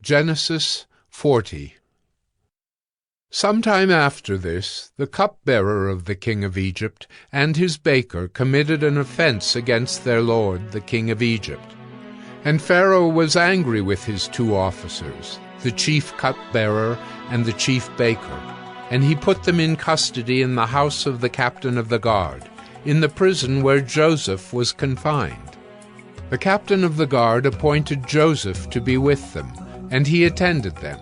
Genesis 40. Some time after this, the cupbearer of the king of Egypt and his baker committed an offense against their lord, the king of Egypt. And Pharaoh was angry with his two officers, the chief cupbearer and the chief baker, and he put them in custody in the house of the captain of the guard, in the prison where Joseph was confined. The captain of the guard appointed Joseph to be with them, and he attended them.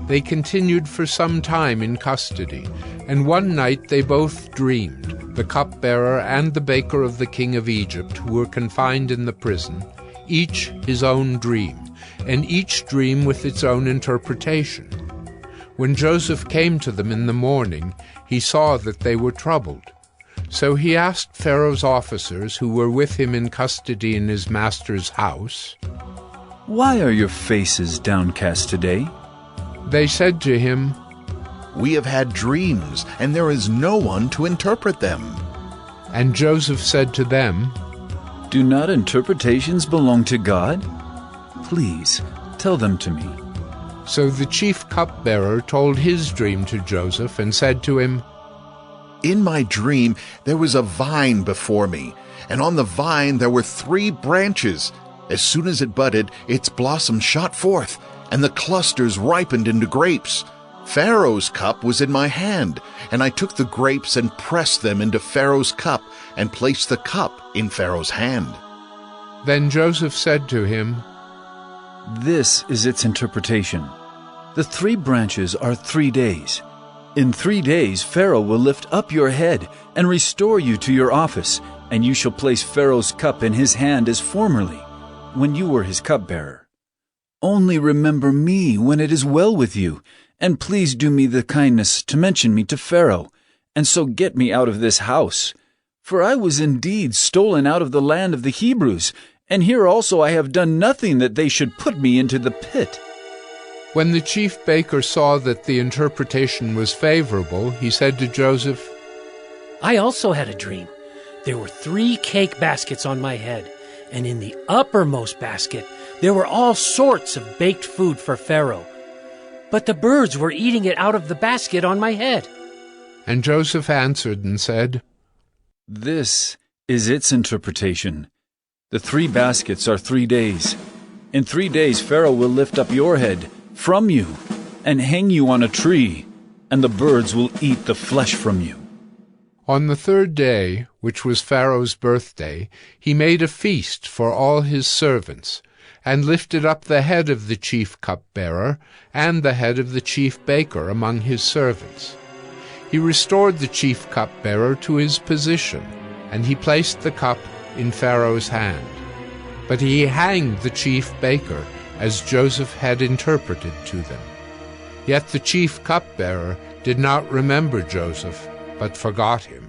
They continued for some time in custody, and one night they both dreamed, the cupbearer and the baker of the king of Egypt, who were confined in the prison, each his own dream, and each dream with its own interpretation. When Joseph came to them in the morning, he saw that they were troubled. So he asked Pharaoh's officers, who were with him in custody in his master's house, "Why are your faces downcast today?" They said to him, "We have had dreams, and there is no one to interpret them." And Joseph said to them, "Do not interpretations belong to God? Please, tell them to me." So the chief cupbearer told his dream to Joseph and said to him, "In my dream there was a vine before me, and on the vine there were 3 branches. As soon as it budded, its blossoms shot forth, and the clusters ripened into grapes. Pharaoh's cup was in my hand, and I took the grapes and pressed them into Pharaoh's cup and placed the cup in Pharaoh's hand." Then Joseph said to him, This is its interpretation. The 3 branches are 3 days. In 3 days Pharaoh will lift up your head and restore you to your office, and you shall place Pharaoh's cup in his hand as formerly, when you were his cupbearer. Only remember me when it is well with you, and please do me the kindness to mention me to Pharaoh, and so get me out of this house. For I was indeed stolen out of the land of the Hebrews, and here also I have done nothing that they should put me into the pit." When the chief baker saw that the interpretation was favorable, he said to Joseph, "I also had a dream. There were 3 cake baskets on my head, and in the uppermost basket there were all sorts of baked food for Pharaoh. But the birds were eating it out of the basket on my head." And Joseph answered and said, This is its interpretation. The 3 baskets are 3 days. In 3 days Pharaoh will lift up your head from you and hang you on a tree, and the birds will eat the flesh from you. On the 3rd day, which was Pharaoh's birthday, he made a feast for all his servants, and lifted up the head of the chief cupbearer and the head of the chief baker among his servants. He restored the chief cupbearer to his position, and he placed the cup in Pharaoh's hand. But he hanged the chief baker, as Joseph had interpreted to them. Yet the chief cupbearer did not remember Joseph, but forgot him.